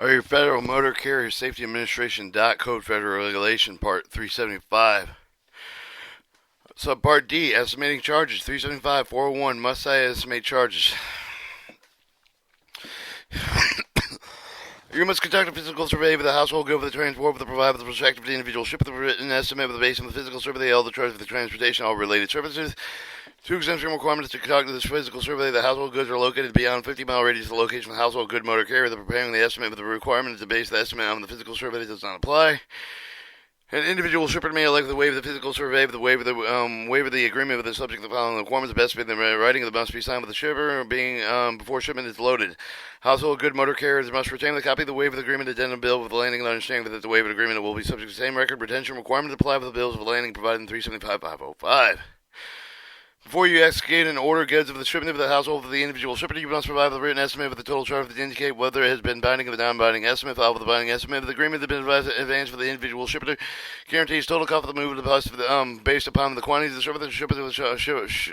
Are your Federal Motor Carrier Safety Administration Code Federal Regulation Part 375. Subpart D, estimating charges. 375-401, must I estimate charges? You must conduct a physical survey of the household good for the transport of the provider of the prospective the individual ship the written estimate of the base of the physical survey, all the charge of the transportation, all related services. Two exemption requirements to conduct this physical survey. The household goods are located beyond 50-mile radius of the location of the household good motor carrier. The preparing the estimate of the requirement is the base of the estimate on the physical survey does not apply. An individual shipper may elect to waive the physical survey, but the waiver the agreement with the subject of the following requirements. The best fit in the writing of the must be signed with the shipper being before shipment is loaded. Household good motor carriers must retain the copy of the waiver agreement addendum bill with the landing and understanding that the waiver agreement will be subject to the same record retention requirement to apply with the bills of the landing provided in 375-505. Before you execute an order goods of the shipment of the household of the individual shipper, you must provide the written estimate of the total charge to indicate whether it has been binding of the non-binding estimate. Filed with the binding estimate of the agreement that has been advanced for the individual shipper guarantees total cost of the move of the bus based upon the quantities of the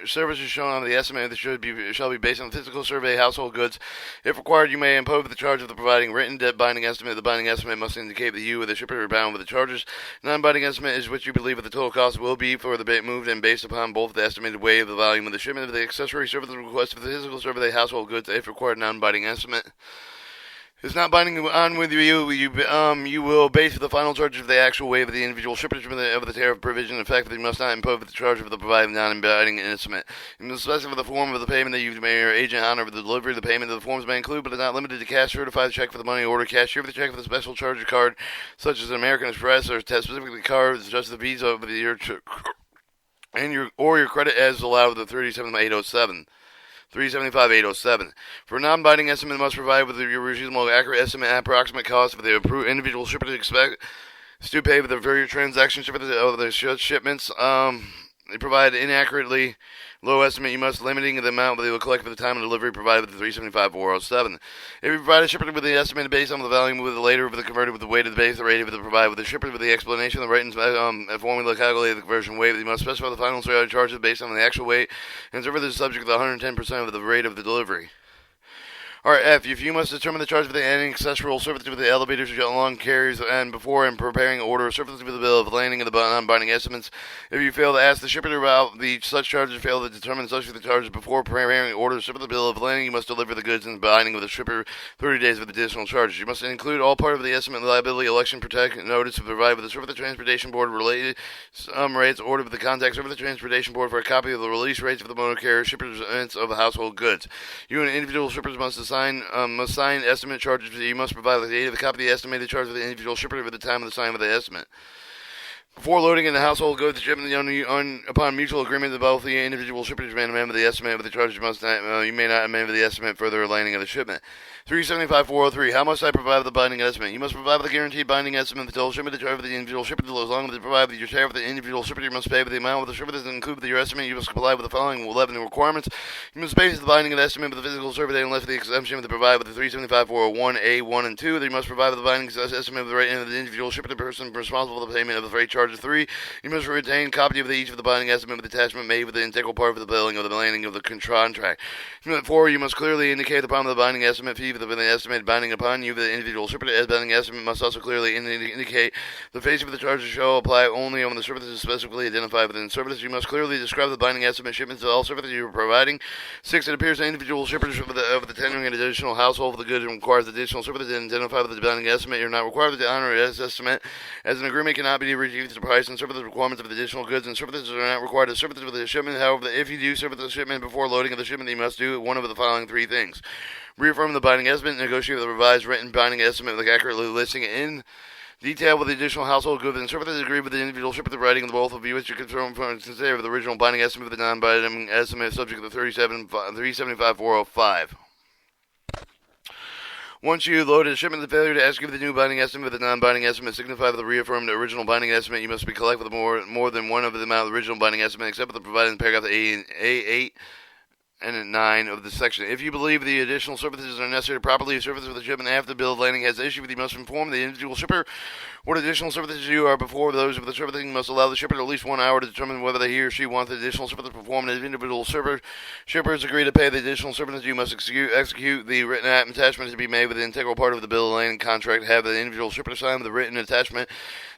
services shown on the estimate that shall be based on the physical survey household goods. If required, you may impose the charge of the providing written binding estimate. The binding estimate must indicate that you or the shipper are bound with the charges. Non-binding estimate is what you believe that the total cost will be for the moved and based upon both the estimated weight of the volume of the shipment of the accessory service request of the physical survey of the household goods. If required, non-binding estimate is not binding on with you. You will base the final charge of the actual weight of the individual shipment of the tariff provision. In fact, you must not impose the charge of the provided non-binding estimate. You must specify the form of the payment that you may your agent honor for the delivery. The payment of the forms may include, but is not limited to, cash certified check for the money order, cashier for the check for the special charge card, such as an American Express or specifically cards such as the Visa of the year. And your credit as allowed with the 37807. 375-807. For a non-binding estimate, must provide with your reasonable, accurate estimate approximate cost of the approved individual shipper to expect to pay with the very transaction of the shipments. They provide inaccurately low estimate. You must limiting the amount they will collect for the time of delivery provided with the 375-407. If you provide a shipper with the estimate based on the volume with the later with the converted with the weight of the base, the rate of the provided with the shipper with the explanation of the written formula calculated the conversion weight. You must specify the final charges based on the actual weight and serve the subject of the 110% of the rate of the delivery. Alright, F. If you must determine the charge for the any accessory service with the elevators along carriers and before and preparing order service with the bill of landing of the non-binding estimates. If you fail to ask the shipper about the such charges, fail to determine such the charges before preparing order service with the bill of landing, you must deliver the goods in the binding with the shipper 30 days with additional charges. You must include all part of the estimate liability election protect notice to provide with the service of the transportation board related rates order with the contact service of the transportation board for a copy of the release rates of the motor carrier shippers of the household goods. You and individual shippers must sign estimate charges. You must provide the date of the copy of the estimated charge of the individual shipper at the time of the sign of the estimate. Before loading in the household goods, the shipment upon mutual agreement of both the individual shippers may amend the estimate of the charges. You may not amend the estimate for the landing of the shipment. 375-403. How must I provide the binding estimate? You must provide the guaranteed binding estimate of the total shipment to charge of the individual shipper. As long as they provide your share of the individual shipper, you must pay with the amount of the shipper that include your estimate. You must comply with the following 11 requirements. You must base the binding of the estimate of the physical survey unless the exemption of the provide with the 375-401A 1 and 2. You must provide with the binding estimate of the rate of the individual shipper, the person responsible for the payment of the freight charges. 3. You must retain copy of each of the binding estimate with attachment made with the integral part of the billing of the landing of the contract. 4. You must clearly indicate the problem of the binding estimate fee for the estimated binding upon you. The individual shipper as binding estimate must also clearly indicate the face of the charges shall apply only on the services specifically identified within services. You must clearly describe the binding estimate shipments of all services you are providing. 6. It appears that individual shippers of the tendering an additional household for the goods requires additional services and identify with the binding estimate. You're not required to honor as estimate as an agreement cannot be reduced the price and service requirements of the additional goods and services are not required to services with the shipment. However, if you do service the shipment before loading of the shipment, you must do one of the following 3 things. Reaffirm the binding estimate, negotiate with the revised written binding estimate with accurately listing in detail with the additional household goods and services agree with the individual shipper the writing of the both of you which you confirm consider the original binding estimate of the non-binding estimate subject to the 375-405. Once you load a shipment, the failure to execute the new binding estimate of the non-binding estimate signify that the reaffirmed original binding estimate you must be collected with more than one of the amount of the original binding estimate except for the provided in paragraph A8 and 9 of the section. If you believe the additional services are necessary to properly service the shipment after the bill of lading has issued, you must inform the individual shipper what additional services you are before those of the shipper. You must allow the shipper at least 1 hour to determine whether he or she wants the additional service performed. If individual shippers agree to pay the additional services, you must execute the written attachment to be made with an integral part of the bill of lading contract. Have the individual shipper sign the written attachment.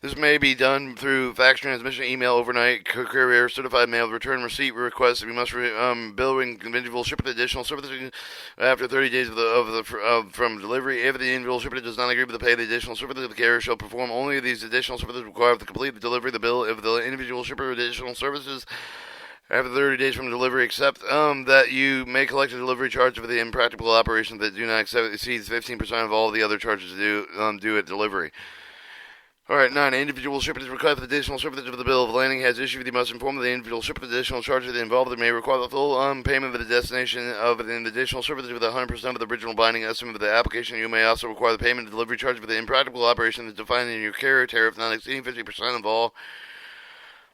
This may be done through fax transmission, email, overnight courier, certified mail, return receipt request. You must bill individual shipper the additional services after 30 days from delivery. If the individual shipper does not agree to pay the additional services, the carrier shall perform only of these additional services required to complete the delivery of the bill. If the individual shipper additional services after 30 days from delivery, except that you may collect a delivery charge for the impractical operations that do not exceed 15% of all the other charges due at delivery. Alright, 9. Individual shipper is required for the additional services of the bill of lading has issued. You must inform the individual shipper the additional charges involved that may require the full payment of the destination of an additional services with 100% of the original binding estimate of the application. You may also require the payment of delivery charge for the impractical operation that's defined in your carrier tariff, not exceeding 50% of all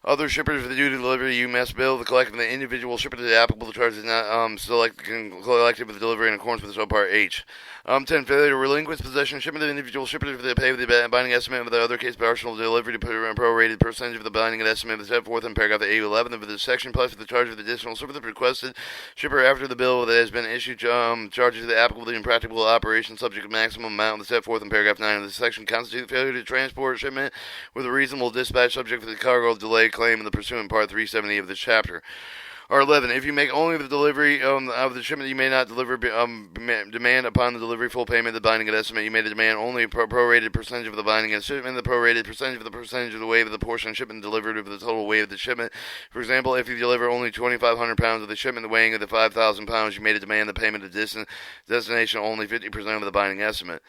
other shippers for the due delivery. You must bill the collector of the individual shipper to the applicable charges not collected with the delivery in accordance with subpart H. 10. Failure to relinquish possession shipment of the individual shipper to pay with the binding estimate of the other case partial delivery to prorated percentage of the binding estimate of the set forth in paragraph A11 of the section plus for the charge of the additional service requested shipper after the bill that has been issued charges to the applicable the impractical operation subject to maximum amount of the set forth in paragraph 9 of the section constitute failure to transport shipment with a reasonable dispatch subject to the cargo delay claim in the pursuant part 370 of this chapter. Or 11. If you make only the delivery of the shipment, you may not demand upon the delivery full payment of the binding estimate. You may demand only a prorated percentage of the binding shipment, the prorated percentage of the weight of the portion of shipment delivered of the total weight of the shipment. For example, if you deliver only 2,500 pounds of the shipment, the weighing of the 5,000 pounds, you may demand the payment of destination only 50% of the binding estimate.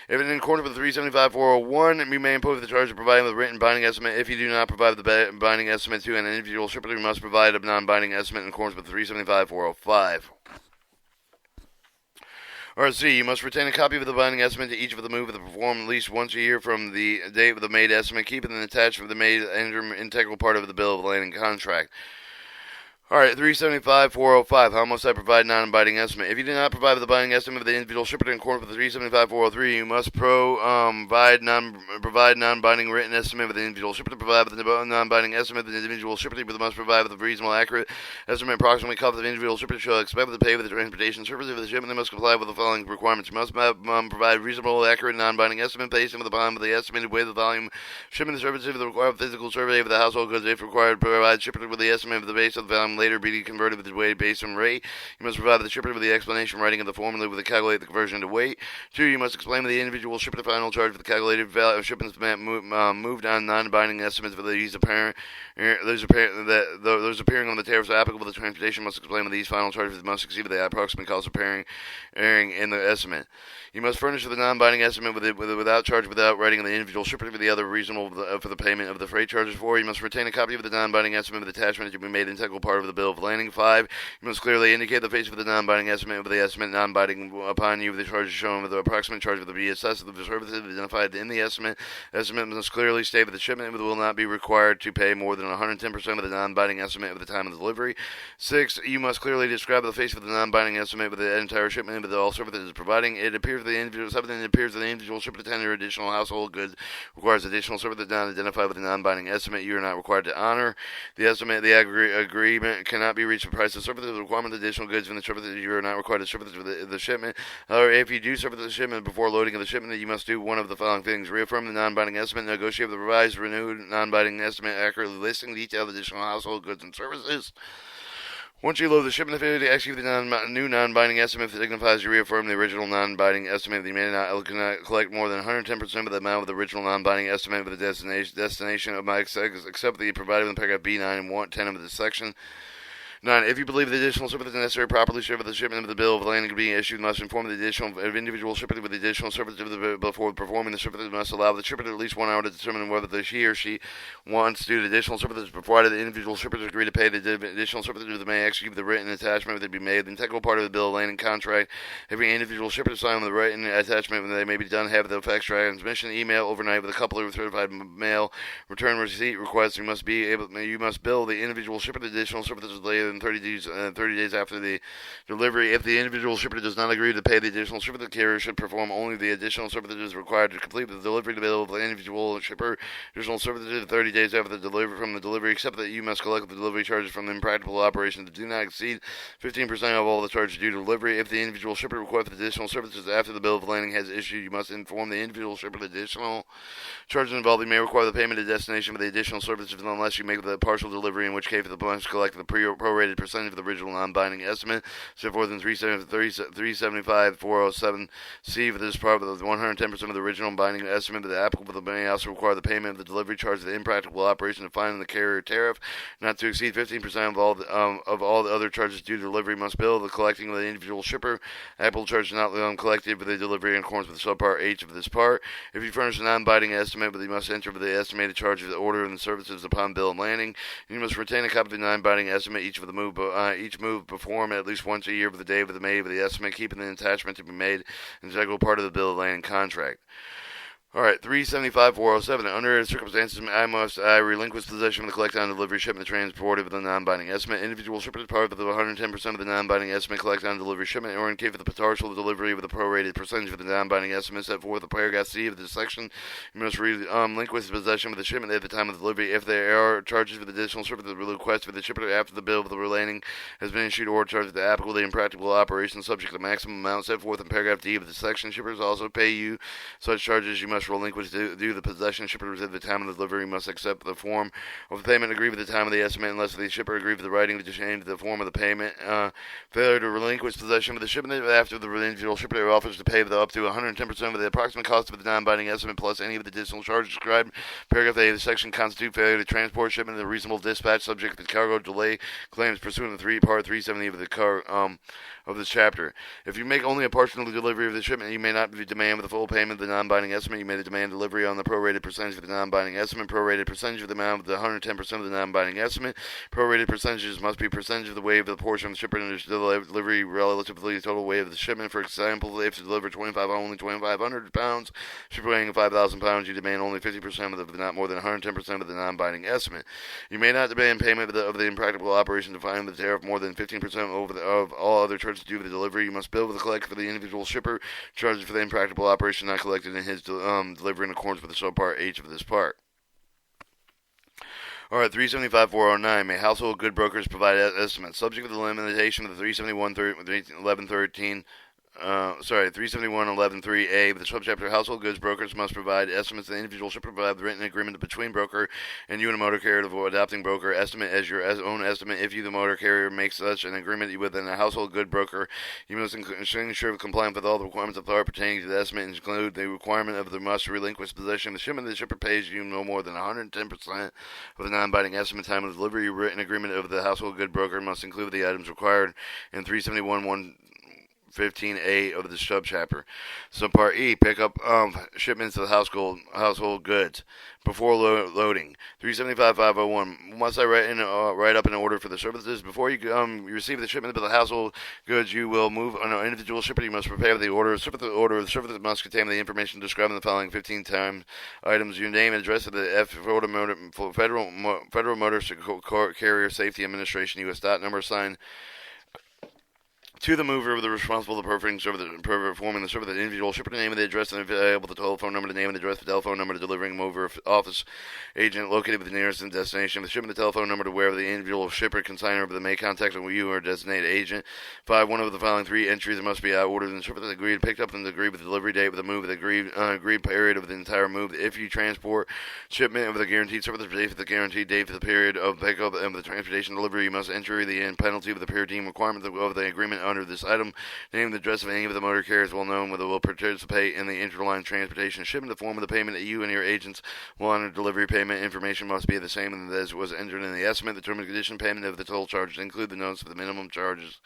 If in accordance with 375-401, you may impose the charge of providing the written binding estimate. If you do not provide the binding estimate to an individual shipper, you must provide a non-binding estimate in accordance with 375-405. Or C, you must retain a copy of the binding estimate to each of the move of the performed at least once a year from the date of the made estimate. Keep it attached with the made integral part of the bill of lading contract. Alright, 375-405. How must I provide non-binding estimate? If you do not provide the binding estimate of the individual shipper in accordance with 375-403, you must provide non-binding written estimate of the individual shipper. To provide the non-binding estimate of the individual shipper, you must provide with a reasonable, accurate estimate approximately cost of the individual shipper shall expect to pay for the transportation service of the shipment. They must comply with the following requirements. You must provide reasonable, accurate, non-binding estimate based on the estimated weight of the volume shipment service of the required physical survey of the household goods. If required, provide shipper with the estimate of the base of the volume later be converted with the weight based on rate. You must provide the shipper with the explanation writing of the formula with the calculate the conversion to weight. 2. You must explain to the individual shipper the final charge for the calculated value of shipments moved on non-binding estimates for those appearing on the tariffs applicable to transportation must explain that these final charges must exceed the approximate cost of appearing in the estimate. You must furnish the non-binding estimate without charge without writing of the individual shipper with the other reasonable for the payment of the freight charges. 4. You must retain a copy of the non-binding estimate of the attachment that be made integral part of the bill of lading. 5. You must clearly indicate the face of the non-binding estimate of the estimate non-binding upon you of the charges shown with the approximate charge of the BSS of the services identified in the estimate. Estimate must clearly state that the shipment will not be required to pay more than 110% of the non-binding estimate of the time of delivery. 6. You must clearly describe the face of the non-binding estimate with the entire shipment with all services providing. It appears that the individual shipper to tender additional household goods requires additional service that not identified with the non-binding estimate. You are not required to honor the estimate. The agreement cannot be reached for price of service. The requirement of additional goods from the service you are not required to service the shipment. However, if you do service the shipment before loading of the shipment, you must do one of the following things: reaffirm the non-binding estimate, negotiate with the revised, renewed non-binding estimate, accurately listing detailed additional household goods and services. Once you load the shipment, failure to execute the new non-binding estimate signifies you reaffirm the original non-binding estimate that you may not collect more than 110% of the amount of the original non-binding estimate of the destination of my except the provided in paragraph B9 and 10 of this section. 9. If you believe the additional service is necessary properly service the shipment of the bill of lading being issued, must inform the additional individual shipper with the additional service of the before performing the service. Must allow the shipper at least 1 hour to determine whether he or she wants to do the additional services, provided the individual shippers agree to pay the additional services that may execute the written attachment that be made the integral part of the bill of lading contract. Every individual shipper sign the written attachment when they may be done have the fax transmission, email, overnight with a coupler certified mail, return receipt request. You must bill the individual shipper the additional services later within 30 days after the delivery. If the individual shipper does not agree to pay the additional service, the carrier should perform only the additional service that is required to complete the delivery to bill of the individual shipper. Additional services 30 days after the delivery, except that you must collect the delivery charges from the impractical operations that do not exceed 15% of all the charges due to delivery. If the individual shipper requests additional services after the bill of lading has issued, you must inform the individual shipper that additional charges involved may require the payment to destination for the additional services unless you make the partial delivery, in which case the must collect the prorated percentage of the original non-binding estimate set forth in 375-407C for this part of the 110% of the original binding estimate. The applicable may also require the payment of the delivery charge of the impractical operation defined in the carrier tariff, not to exceed 15% of all the other charges due to delivery must bill the collecting of the individual shipper. Applicable charges not collected for the delivery in accordance with subpart H of this part. If you furnish a non-binding estimate, but you must enter for the estimated charge of the order and the services upon bill and landing. You must retain a copy of the non-binding estimate each move performed at least once a year of the day of the made of the estimate, keeping the attachment to be made an integral part of the bill of landing contract. Alright, 375-407. Under circumstances, I relinquish possession of the collected on delivery shipment transported with the non-binding estimate. Individual shipment is part of the 110% of the non-binding estimate collected on delivery shipment, or in case of the partial delivery with a prorated percentage of the non-binding estimate set forth in paragraph C of this section. You must relinquish possession of the shipment at the time of delivery if there are charges for the additional service that request for the shipper after the bill of the landing has been issued, or charges the applicable the impractical operation subject to the maximum amount set forth in paragraph D of this section. Shippers also pay you such charges. You must relinquish due the possession. Shippers at the time of the delivery must accept the form of the payment agreed with the time of the estimate unless the shipper agreed with the writing to change the form of the payment. Failure to relinquish possession of the shipment after the individual shipper offers to pay up to 110% of the approximate cost of the non-binding estimate plus any of the additional charges described. Paragraph A of the section constitute failure to transport shipment in a reasonable dispatch subject to the cargo delay claims pursuant to part 370 of the of this chapter. If you make only a partial delivery of the shipment, you may not demand the full payment of the non-binding estimate. You may demand delivery on the prorated percentage of the non-binding estimate. Prorated percentage of the amount of the 110% of the non-binding estimate. Prorated percentages must be percentage of the weight of the portion of the shipment delivery relative to the total weight of the shipment. For example, if to deliver only 2,500 pounds, shipper weighing 5,000 pounds, you demand only 50% of the not more than 110% of the non-binding estimate. You may not demand payment of the impractical operation defined in the tariff more than 15% of all other charges due for the delivery. You must bill with the collect for the individual shipper charges for the impractical operation not collected in his delivery in accordance with the subpart H of this part. Alright, 375-409. May household good brokers provide estimates subject to the limitation of the 371-1113 371.11.3a. The subchapter household goods brokers must provide estimates. The individual should provide the written agreement between broker and you and a motor carrier to adopting broker estimate as your own estimate. If you, the motor carrier, makes such an agreement within a household good broker, you must ensure compliance with all the requirements of law pertaining to the estimate, and include the requirement of the must relinquish possession of the shipment. The shipper pays you no more than 110% of the non-binding estimate time of delivery. Your written agreement of the household good broker must include the items required in 371.115A of the subchapter. Subpart E, pick up shipments of household goods before loading. 375.501. Must I write up an order for the services before you receive the shipment of the household goods? You will move on an individual shipper. You must prepare the order. The order of the service must contain the information described in the following 15 times items: your name and address of the Federal Motor Carrier Safety Administration, U.S. dot number sign to the mover of the responsible for performing the service, the individual shipper, the name and the address, and available the telephone number, the name and address, the telephone number, the delivering mover office agent located with the nearest destination of the shipment, the telephone number to wherever the individual shipper consigner may contact you or designated agent. 5. One of the following 3 entries must be ordered and service agreed, picked up, and agreed with the delivery date with the move, with the agreed period of the entire move. If you transport shipment of the guaranteed service date for the guaranteed date for the period of pickup and the transportation delivery, you must enter the penalty of the per diem requirement of the agreement under this item. Name and address of any of the motor carriers well known whether will participate in the interline transportation shipment. The form of the payment that you and your agents will honor delivery payment information must be the same as was entered in the estimate. The term and condition payment of the total charges include the notes of the minimum charges.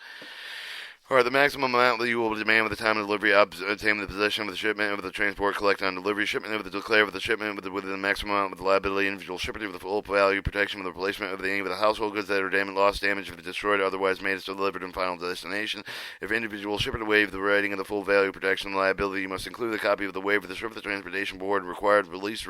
or the maximum amount that you will demand with the time of delivery, obtain the possession of the shipment of the transport, collect on delivery, shipment of the declare with the shipment within the maximum amount with the liability, individual shipment with the full value protection with the replacement of any of the household goods that are damaged, lost, damaged, if destroyed, or otherwise made so delivered in final destination. If individual shipment waive the writing of the full value protection and liability, you must include a copy of the waiver of the Surface Transportation Board required release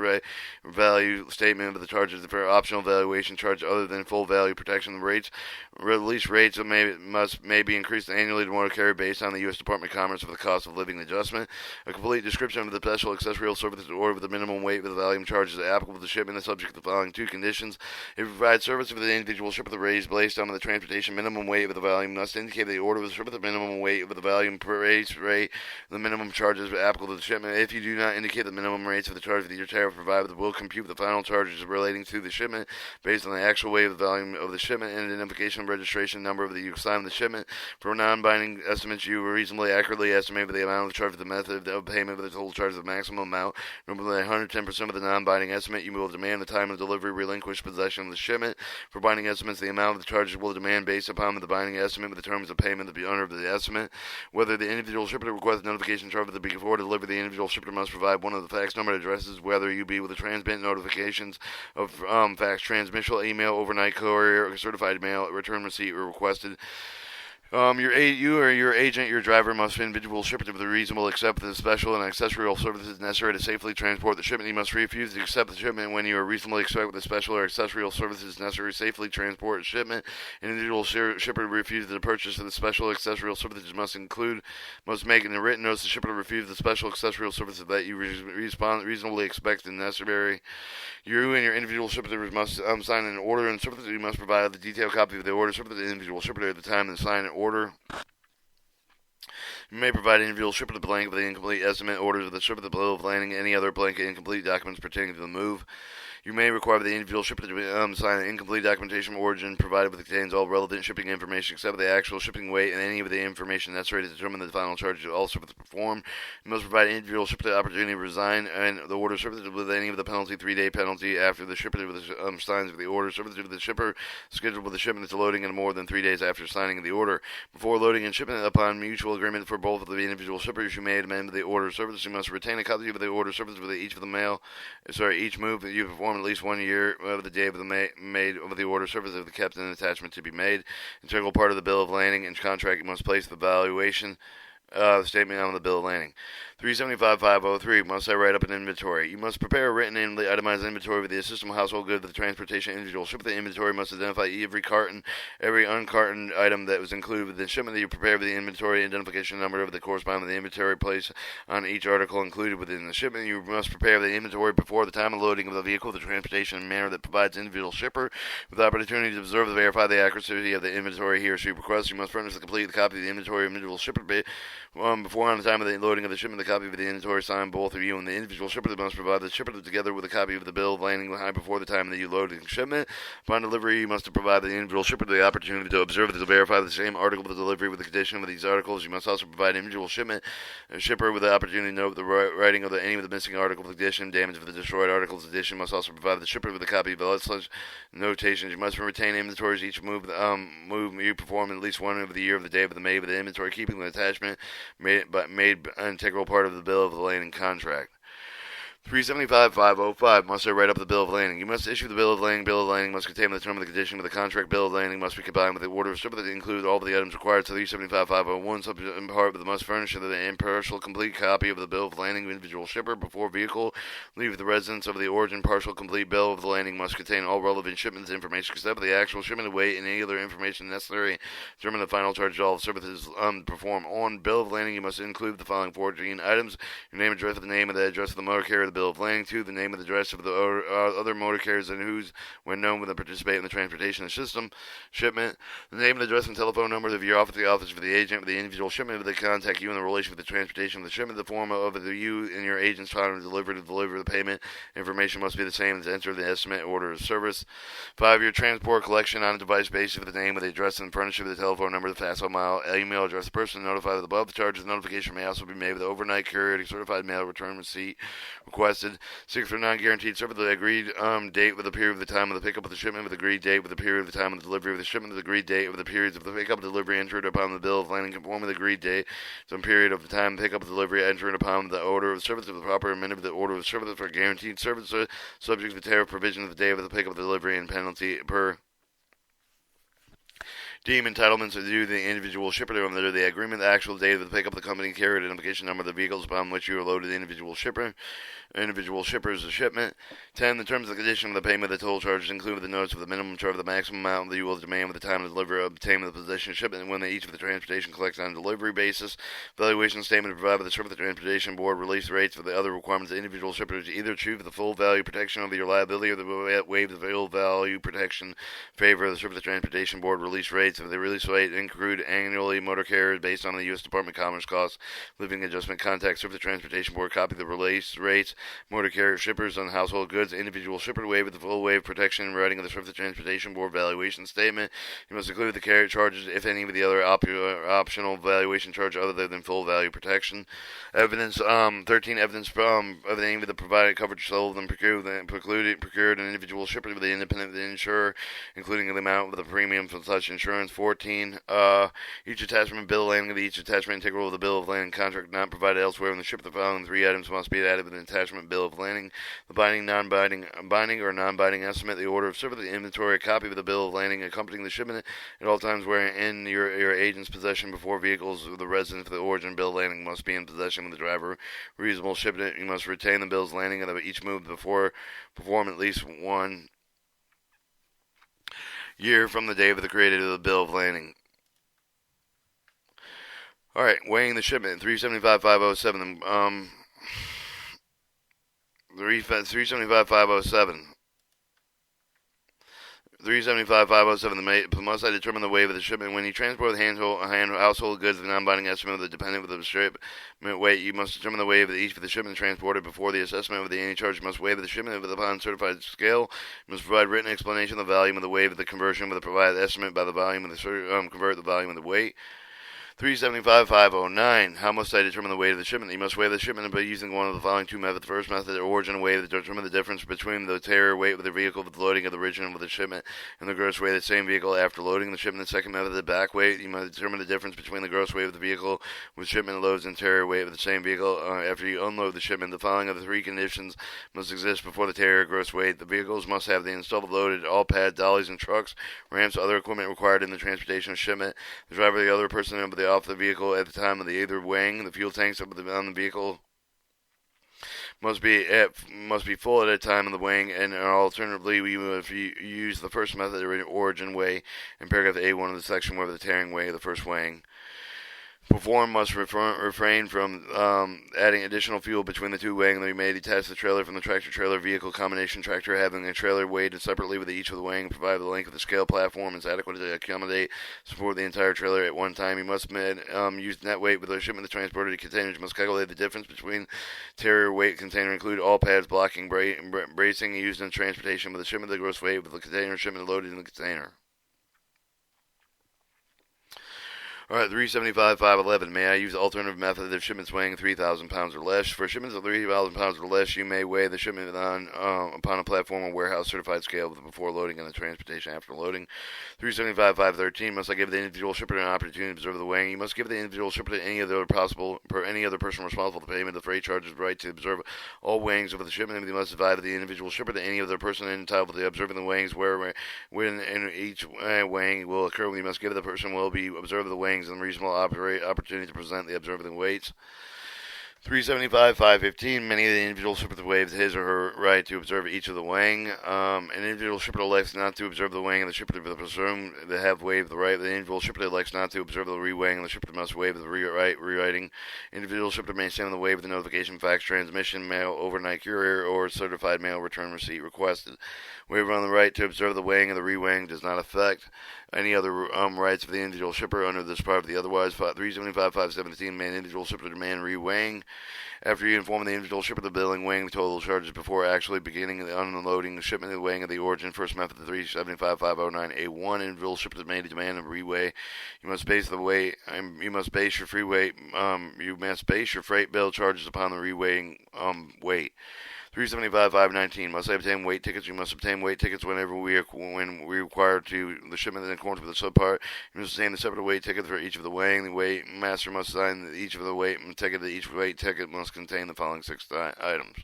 value statement of the charges for optional valuation charge other than full value protection rates. Release rates may be increased annually to motor carrier based on the U.S. Department of Commerce for the cost of living adjustment. A complete description of the special accessorial services order with the minimum weight with the volume charges applicable to shipment is subject to the following two conditions. If you provide service with the individual shipment, the raise based on the transportation minimum weight with the volume must indicate the order with the minimum weight with the volume per raise rate. The minimum charges applicable to the shipment. If you do not indicate the minimum rates of the charge that your tariff provided, will compute the final charges relating to the shipment based on the actual weight of the volume of the shipment and identification of registration number of the you assigned the shipment. For non-binding estimates, you reasonably accurately estimate the amount of the charge of the method of payment of the total charge of the maximum amount. Normally 110% of the non-binding estimate, you will demand the time of delivery relinquish possession of the shipment. For binding estimates, the amount of the charges will demand based upon the binding estimate with the terms of payment to be under the estimate. Whether the individual shipper requests notification charge that before delivery, the individual shipper must provide one of the fax number addresses, whether you be with the transmit notifications of fax transmission, email, overnight courier, or certified mail, return receipt, or requested. You or your agent, your driver must individual shipment with a reasonable accept the special and accessorial services necessary to safely transport the shipment. You must refuse to accept the shipment when you are reasonably expect the special or accessorial services necessary to safely transport the shipment. Individual shipper refuses the purchase of the special or accessorial services must make in a written notice the shipper refuse the special accessorial services that you reasonably expect and necessary. You and your individual shipper must sign an order and services. You must provide the detailed copy of the order service to the individual shipper at the time and sign an order. You may provide individual shipper the blank of the incomplete estimate, orders of the shipper, the bill of landing, any other blank incomplete documents pertaining to the move. You may require the individual shipper to sign an incomplete documentation of origin provided with contains all relevant shipping information except the actual shipping weight and any of the information necessary to determine the final charge of all services performed. You must provide individual shipper the opportunity to resign and the order service with any of the penalty, 3-day penalty after the shipper signs of the order service with the shipper scheduled with the shipment to loading in more than 3 days after signing the order. Before loading and shipment, upon mutual agreement for both of the individual shippers, you may amend the order service. You must retain a copy of the order service with each move that you perform at least 1 year of the day of the made of the order service of the kept an attachment to be made. Integral part of the bill of landing and contract, you must place the valuation statement on the bill of landing. 375-503, must I write up an inventory? You must prepare a written and itemized inventory with the system household good of the transportation individual shipment. The inventory must identify every carton, every uncartoned item that was included with the shipment that you prepare with the inventory identification number of the corresponding to the inventory place on each article included within the shipment. You must prepare the inventory before the time of loading of the vehicle, the transportation in a manner that provides individual shipper with the opportunity to observe and verify the accuracy of the inventory he or she requests. You must furnish the complete copy of the inventory of individual shipper before on the time of the loading of the shipment, the copy of the inventory signed both of you and the individual shipper must provide the shipper together with a copy of the bill of landing before the time that you load the shipment. Upon delivery, you must provide the individual shipper the opportunity to observe and to verify the same article of the delivery with the condition of these articles. You must also provide individual shipper with the opportunity to note the writing of any of the missing articles, condition, damage of the destroyed articles. Addition must also provide the shipper with a copy of the such notations. You must retain inventories each move you perform at least one of the year of the day of the made of the inventory, keeping the attachment made an integral part of the bill of the landing contract. 375-505, must I write up the bill of landing? You must issue the bill of landing. Bill of landing must contain the term of the condition of the contract. Bill of landing must be combined with the order of service that include all of the items required. So 375-501, subject in part, but must furnish the impartial complete copy of the bill of landing of individual shipper before vehicle leave the residence of the origin. Partial complete bill of the landing must contain all relevant shipments information except the actual shipment weight and any other information necessary to determine the final charge of all services performed. On bill of landing, you must include the following 14 items: your name, address, the name of the address of the motor carrier, the bill of landing. 2, the name of the address of the other motor carriers and whose, when known, will participate in the transportation system shipment. The name and address and telephone number of your office, the office for the agent, with the individual shipment, they contact you in the relation with the transportation of the shipment. The form of you and your agent's time to deliver the payment information must be the same as enter the estimate order of service. 5, your transport collection on a device basis with the name of the address and furnish with the telephone number, the fast mile, email address. The person notified of the above charges notification may also be made with the overnight courier, certified mail return receipt required requested. 6 for non-guaranteed service, the agreed date with the period of the time of the pickup of the shipment, with the agreed date with the period of the time of the delivery of the shipment, with the agreed date with the periods of the pickup and delivery entered upon the bill of lading, conform with the agreed date, some period of the time pickup and delivery entered upon the order of service of the proper amendment of the order of service for guaranteed service, subject to the tariff provision of the day of the pickup and delivery and penalty per deem entitlements are due to the individual shipper under the agreement. The actual date of the pickup, the company carrier identification number of the vehicles upon which you are loaded, the individual shippers, the shipment. 10. The terms and conditions of the payment of the toll charges include the notice of the minimum charge of the maximum amount that you will demand with the time of delivery, obtainment of the possession of shipment, and when each of the transportation collects on a delivery basis. Valuation statement provided by the Service Transportation Board. Release rates for the other requirements of individual shippers to either achieve the full value protection of your liability or the waive the full value protection in favor of the Service Transportation Board. Release rates of the release rate accrued annually motor carriers based on the U.S. Department of Commerce cost living adjustment. Contact Service Transportation Board. Copy the release rates. Motor carrier shippers on household goods. Individual shipper waive the full waive protection in writing of the Service Transportation Board valuation statement. You must include the carrier charges, if any, with the other optional valuation charge other than full value protection. Evidence 13. Evidence of any of the provided coverage sold and procured an individual shipper with the independent insurer, including the amount of the premium for such insurance. 14. Each attachment bill of lading of each attachment integral of the bill of lading contract not provided elsewhere in the ship. The following 3 items must be added with an attachment bill of landing: the binding or non-binding estimate, the order of service, the inventory, a copy of the bill of landing accompanying the shipment at all times where in your agent's possession before vehicles of the resident for the origin bill of landing must be in possession of the driver. Reasonable shipment, you must retain the bill's landing of each move before perform at least 1 year from the day of the created of the bill of landing. Alright, weighing the shipment, 375,507, 375,507. 375,507. The must I determine the weight of the shipment. When you transport the household goods, the non-binding estimate of the dependent with the shipment weight, you must determine the weight of each of the shipment transported before the assessment of the any charge. You must weigh the shipment with upon certified scale. You must provide written explanation of the volume of the weight of the conversion with a provided estimate by the volume of the convert the volume of the weight. 375,509. How must I determine the weight of the shipment? You must weigh the shipment by using one of the following 2 methods. The first method, the origin weight, to determine the difference between the carrier weight of the vehicle with the loading of the origin of the shipment and the gross weight of the same vehicle after loading the shipment. The second method, the back weight. You must determine the difference between the gross weight of the vehicle with shipment loads and carrier weight of the same vehicle after you unload the shipment. The following of the 3 conditions must exist before the carrier gross weight. The vehicles must have the installed loaded all pads, dollies, and trucks, ramps, other equipment required in the transportation of shipment. The driver, the other person off the vehicle at the time of the either weighing, the fuel tanks on the vehicle must be full at a time of the weighing, and alternatively, if you use the first method, the origin weigh, in paragraph A1 of the section where the tearing weigh, the first weighing. Perform must refrain from adding additional fuel between the 2 weighing. They may detach the trailer from the tractor-trailer vehicle combination tractor, having a trailer weighed separately with each of the weighing, provided the length of the scale platform is adequate to accommodate support the entire trailer at one time. You must use net weight with the shipment of transported containers. You must calculate the difference between carrier weight container, include all pads, blocking, bracing used in transportation with the shipment of the gross weight with the container shipment loaded in the container. Alright, 375,511. May I use the alternative method of shipments weighing 3,000 pounds or less? For shipments of 3,000 pounds or less, you may weigh the shipment upon a platform or warehouse certified scale before loading and the transportation after loading. 375,513. Must I give the individual shipper an opportunity to observe the weighing? You must give the individual shipper to any other person responsible for the payment of the freight charges the right to observe all weighings of the shipment. You must divide the individual shipper to any other person entitled to observing the weighings when each weighing will occur. You must give the person will be observing the weighings and reasonable opportunity to present the observing weights. 375,515. Many of the individual shipper waives his or her right to observe each of the weighing. An individual shipper elects not to observe the weighing, and the shipper to presume to have waived the right. The individual shipper elects not to observe the reweighing, and the shipper must waive the rewriting. Individual shipper may send the waive the notification, fax, transmission, mail, overnight courier, or certified mail return receipt requested. Waiver on the right to observe the weighing and the reweighing does not affect any other rights of the individual shipper under this part of the otherwise. 375,517. May an individual shipper demand reweighing after you inform the individual shipper the billing, weighing the total charges before actually beginning the unloading, the shipment, the weighing of the origin. First method, 375,509A1. Individual shipper may demand a reweigh. You must base the weight. You must base your free weight. You must base your freight bill charges upon the reweighing weight. 375,519. Must I obtain weight tickets? You must obtain weight tickets when we require to the shipment in accordance with the subpart. You must obtain a separate weight ticket for each of the weighing. The weight master must sign each of the weight ticket. Each weight ticket must contain the following 6 items: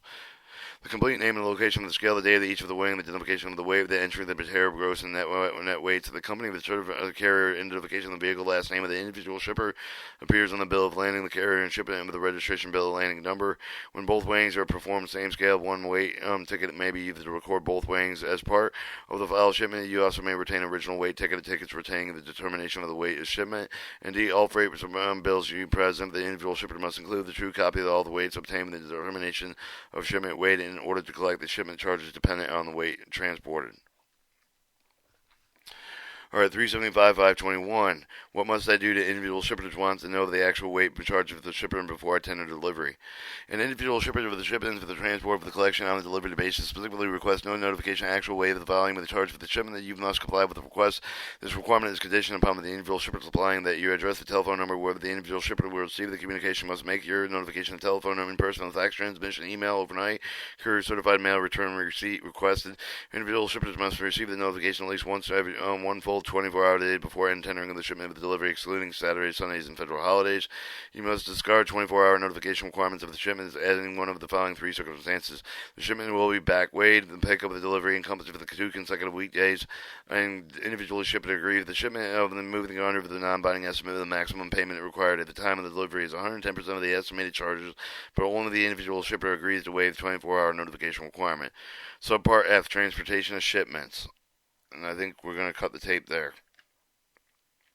the complete name and location of the scale, the date of each of the weighing, the identification of the weight, the entry, the pair of gross and net weights, the company, the carrier, identification of the vehicle, last name of the individual shipper appears on the bill of landing, the carrier and shipper name with the registration bill of landing number. When both weighings are performed same scale, one weight ticket may be used to record both weighings as part of the file shipment. You also may retain original weight ticket, the tickets retaining the determination of the weight of shipment. Indeed, all freight bills you present, the individual shipper must include the true copy of all the weights obtained with the determination of shipment weight in order to collect the shipment charges dependent on the weight transported. Alright, 375,521. What must I do to individual shippers wants to know the actual weight charge of the shipment before I tender delivery? An individual shipper of the shipment for the transport for the collection on a delivery basis specifically requests no notification of actual weight of the volume of the charge for the shipment that you must comply with the request. This requirement is conditioned upon the individual shipper supplying that your address, the telephone number where the individual shipper will receive the communication. Must make your notification of telephone number in person, fax transmission, email, overnight, courier, certified mail, return receipt requested. Individual shippers must receive the notification at least once every one full 24-hour day before entering the shipment of the delivery, excluding Saturdays, Sundays, and federal holidays. You must discard 24-hour notification requirements of the shipment, adding one of the following 3 circumstances. The shipment will be back weighed. The pickup of the delivery encompasses for the 2 consecutive weekdays, and individually shipped agree. The shipment of the moving under for the non-binding estimate of the maximum payment required at the time of the delivery is 110% of the estimated charges, but only the individual shipper agrees to waive the 24-hour notification requirement. Subpart F, transportation of shipments. And I think we're going to cut the tape there.